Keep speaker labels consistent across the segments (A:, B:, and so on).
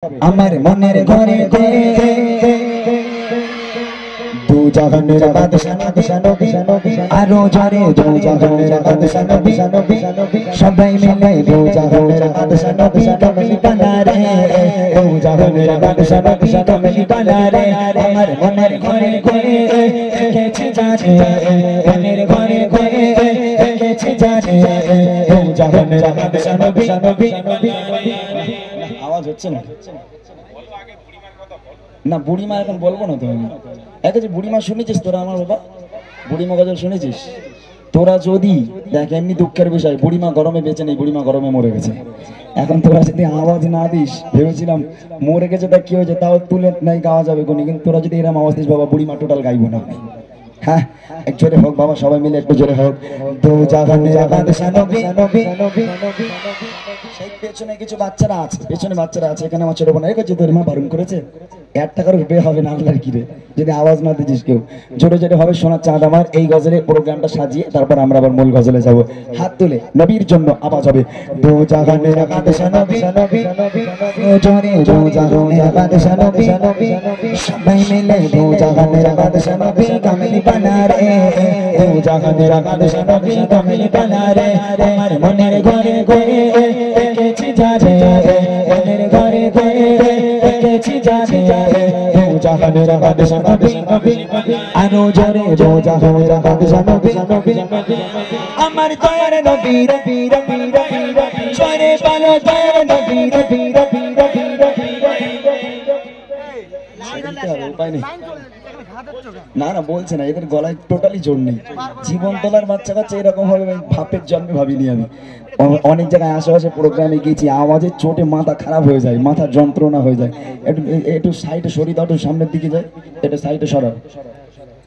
A: আমার মনের ঘরে দু জাহানের বাদশা নবী আরো জোরে দু জাহানের বাদশা নবী সবাই মিলে দু জাহানের বাদশা নবী কমলি বানা রে দু জাহানের বাদশা নবী কমলি বানা রে আমার মনের ঘরে এঁকেছি জানে মনের ঘরে এঁকেছি জানে দু জাহানের বাদশা নবী আওয়াজ হচ্ছে না না বুড়িমা এখন বলবো না তুমি এক আছে বুড়িমা শুনেছিস তোরা আমার বাবা বুড়িমা গজল শুনেছিস তোরা যদি দেখ এমনি দুঃখের বিষয় বুড়িমা গরমে বেঁচে নেই বুড়িমা গরমে মরে গেছে এখন তোরা যদি আওয়াজ না দিস ভেবেছিলাম মরে গেছে তা কি হয়েছে তাও তুলে নাই গাওয়া যাবে কোনি কিন্তু তোরা যদি এরকম আওয়াজ দিস বাবা বুড়িমা টোটাল গাইবো না হ্যাঁ এক জোরে হোক বাবা সবাই মিলে একটু জোরে হোক দু জাহানের বাদশা নবী সেই পেছনে কিছু বাচ্চারা আছে এখানে আমার ছোট বোন এগোচ্ছে তোর মা বারণ করেছে 1 টাকার বিয়ে হবে না আল্লাহর কি রে যদি আওয়াজ না দিছিস কেউ জোরে জোরে হবে সোনার চাঁদ আমার এই গজলের প্রোগ্রামটা সাজিয়ে তারপর আমরা আবার মূল গজলে যাব হাত তুলে নবীর জন্য আওয়াজ হবে দু জাহানের বাদশা নবী জোরে দু জাহানের বাদশা নবী সবাই মিলে দু জাহানের বাদশা নবী কমলি বানা রে দু জাহানের বাদশা নবী কমলি বানা রে আমার মনের ঘরে এঁকেছি জানে মনের ঘরে এঁকেছি জানে দু জাহানের বাদশা নবী আরো জোরে দু জাহানের বাদশা নবী আমার দয়ার নবী জোরে বলো দয়ার নবী না না বলছে না এদের গলায় টোটালি জোর নেই জীবন তোলার বাচ্চা কাচ্চা এরকম হবে ভাপের জন্মে ভাবিনি আমি অনেক জায়গায় আশেপাশে প্রোগ্রামে গিয়েছি আওয়াজের চোটে মাথা খারাপ হয়ে যায় মাথার যন্ত্রণা হয়ে যায় একটু সাইডে সরিয়ে দাও একটু সামনের দিকে যায় এটা সাইডে সরাও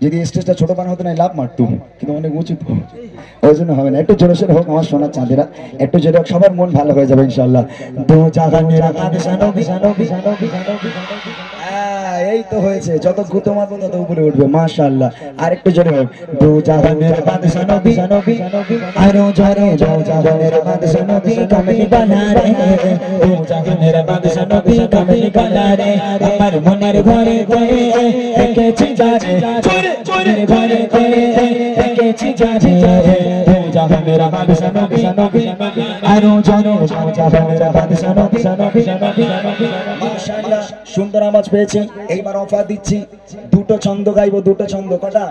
A: যদি স্টেজটা ছোট বানা হতো না লাভ মারতো কিন্তু অনেক উঁচু তো ওই জন্য হবে না একটু জোরে সোরে হোক আমার সোনার চাঁদেরা একটু জোরে হোক সবার মন ভালো হয়ে যাবে ইনশাল্লাহ দু জাহানের বাদশা নবী এই তো হয়েছে যত গুতো মারবো তত উপরে উঠবে মাশাআল্লাহ আর একটু জোরে হোক দু জাহানের বাদশা নবী আরো জোরে দু জাহানের বাদশা নবী কমলি বানা রে দু জাহানের বাদশা নবী কমলি বানা রে আমার মনের ঘরে এঁকেছি জানে জোরে ঘরে এঁকেছি জানে দু জাহানের বাদশা নবী আরো জোরে দু জাহানের বাদশা নবী মাশাআল্লাহ সুন্দর আওয়াজ পেয়েছি এইবার অফার দিচ্ছি দুটো ছন্দ গাইবো দুটো ছন্দ কটা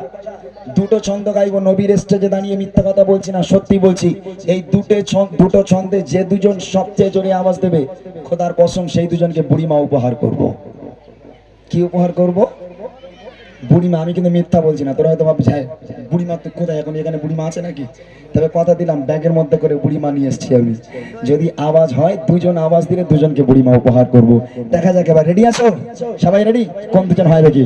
A: দুটো ছন্দ গাইবো নবীর স্টেজে দাঁড়িয়ে মিথ্যা কথা বলছি না সত্যি বলছি এই দুটো ছন্দে যে দুজন সবচেয়ে জোরে আওয়াজ দেবে খোদার কসম সেই দুজনকে বুড়িমা উপহার করব কি উপহার করব বুড়িমা আমি কিন্তু মিথ্যা বলছি না তোরা হয়তো ভাবছিস হ্যাঁ বুড়িমা তো কোথায় এখন এখানে বুড়িমা আছে নাকি তবে কথা দিলাম ব্যাগের মধ্যে করে বুড়িমা নিয়ে এসছি আমি যদি আওয়াজ হয় দুজন আওয়াজ দিলে দুজনকে বুড়িমা উপহার করব দেখা যাক এবার রেডি আছো সবাই রেডি কোন দুজন হয় দেখি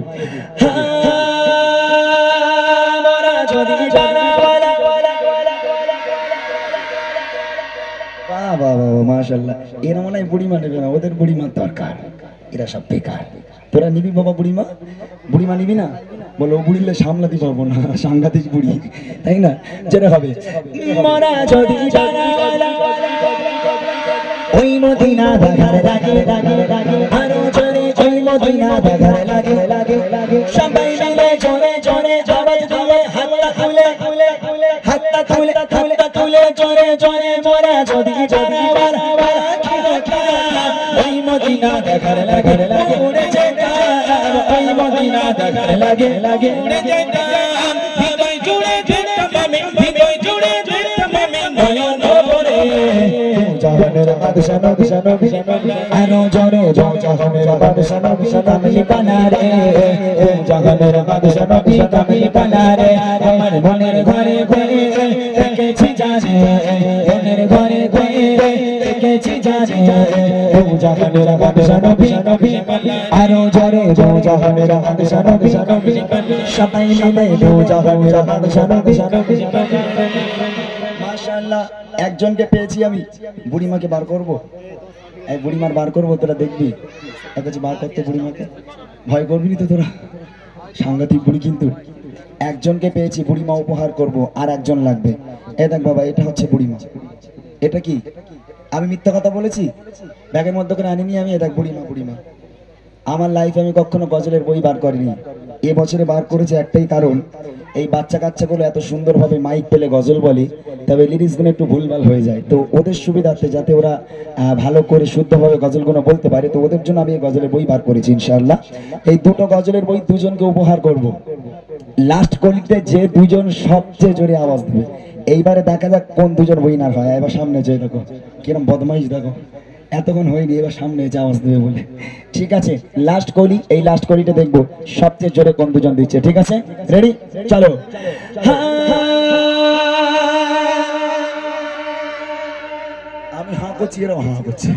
A: বাহ বাহ বাহ মাশাআল্লাহ এরা মনে হয় বুড়িমা নেবে না ওদের বুড়িমার দরকার এরা সব বেকার তোরা নিবি বাবা বুড়িমা নিবি না বলো বুড়িলে সামলাতে পারবো না সাংঘাতিক বুড়ি তাই না যেটা হবে মরা যদি ওই মদিনা দেখার লাগে আরো জোরে ওই মদিনা দেখার লাগে সবাই মিলে জোরে আওয়াজ দিয়ে হাতটা তুলে জোরে মরা যদি ওই মদিনা দেখার লাগে উড়ে যেতাম ওই মদিনা দেখার লাগে উড়ে যেতাম হৃদয় জুড়ে যেতাম আমি নয়ন ভরে জাহানের বাদশা নবী আরো জোরে দু জাহানের বাদশা নবী কমলি বানা রে জাহানের বাদশা নবী কমলি বানা রে আমার মনের ঘরে এঁকেছি জানে মনের ঘরে এঁকেছি জানে দু জাহানের বাদশা নবী আরো জোরে দু জাহানের বাদশা নবী সবাই মিলে দু জাহানের বাদশা নবী মাশাআল্লাহ একজনকে পেয়েছি আমি বুড়িমাকে বার করব এই বুড়িমার বার করব তোরা দেখবি একবার বার করতে বুড়িমাকে ভয় করবি না তো তোরা সাংঘাতিক বুড়ি কিন্তু একজনকে পেয়েছি বুড়িমা উপহার করব আর একজন লাগবে এই দেখ বাবা এটা হচ্ছে বুড়িমা এটা কি আমি মিথ্যা কথা বলেছি? ব্যাগের মধ্যে করে আনিনি আমি, এটা বুড়িমা বুড়িমা। আমার লাইফে আমি কখনো গজলের বই বার করিনি, এবছরে বার করেছে একটাই কারণ, এই বাচ্চা কাচ্চাগুলো এত সুন্দরভাবে মাইক পেলে গজল বলে, তবে লিরিক্সগুলো একটু ভুলভাল হয়ে যায়, তো ওদের সুবিধার্থে যাতে ওরা ভালো করে শুদ্ধভাবে গজলগুলো বলতে পারে, তো ওদের জন্য আমি এই গজলের বই বার করেছি ইনশাআল্লাহ। এই দুটো গজলের বই দুজনকে উপহার করব। লাস্ট কলিতে যে দুজন সবচেয়ে জোরে আওয়াজ দেবে, এইবারে দেখা যাক কোন দুজন উইনার হয়। এবার সামনে যেয়ে দেখো কিরম বদমাইশ, দেখো এতক্ষণ হয়নি, এবার সামনে এসে আওয়াজ দেবে বলে। ঠিক আছে, লাস্ট কলি, এই লাস্ট কলিটা দেখবো সবচেয়ে জোরে কোন দুজন দিচ্ছে। ঠিক আছে, রেডি, চলো। আমি হাঁ করছি, এরকম হাঁ করছি।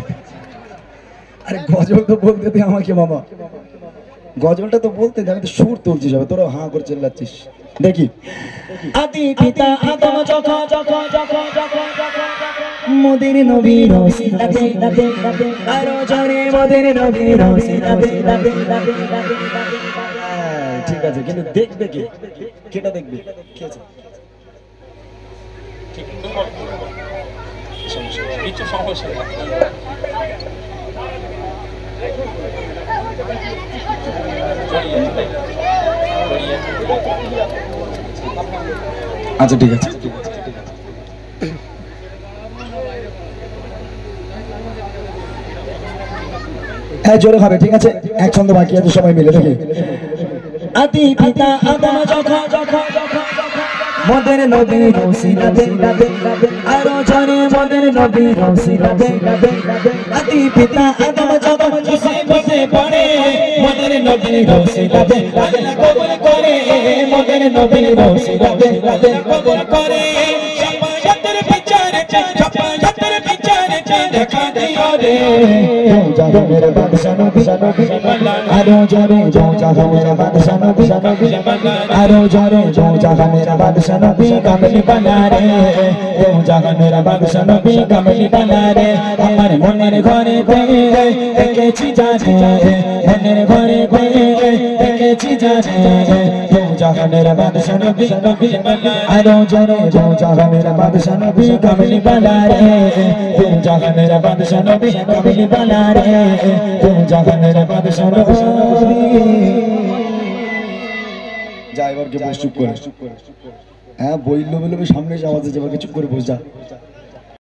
A: আরে গজল তো বলতে দে আমাকে বাবা, গজলটা তো বলতে দে, আমি তো সুর তুলছিস, হবে তোরা হাঁ করে চিল্লাচ্ছিস। দেখি, আদি পিতা আদম যখন মোদের নবীর ওসিলাতে আরো জোরে মোদের নবীর ওসিলাতে। ঠিক আছে, কিন্তু দেখবে কে, কেটা দেখবে কি আছে? কিছু সমস্যা আচ্ছা, ঠিক আছে। হ্যাঁ, জোরে হবে, ঠিক আছে, এক ছন্দ বাকি আছে, সবাই মিলে দেখি। আদি পিতা আদম যখন মোদের নবীর ওসিলাতে আরো জোরে মোদের নবীর ওসিলাতে। আদি পিতা আদম যখন মুসিবতে পড়ে মোদের নবীর ওসিলাতে আল্লাহ কবুল করে, মোদের নবীর ওসিলাতে আল্লাহ কবুল করে। শাফায়াতের বিচারে শাফায়াতের বিচারে দেখা দিও রে জানো মেরা বাদশা নবী, আরো জোরে জো জাগা মেরা বাদশা নবী, আরো জোরে জো জাগা মেরা বাদশা নবী, কামলি বানা রে জো জাগা মেরা বাদশা নবী, কামলি বানা রে। আমার মনের ঘরে দেখেছি যারে, মনের ঘরে দেখেছি যারে জো জাগা মেরা বাদশা নবী, আরো জোরে জো জাগা মেরা বাদশা নবী, কামলি বানা রে জো জাগা মেরা বাদশা নবী, কামলি বানা রে জো জাগা মেরা বাদশা নবী। যা এবার কে বস, চুপ করে। হ্যাঁ, বইল বলে সামনে যাওয়া যাচ্ছে, এবার চুপ করে বস যা।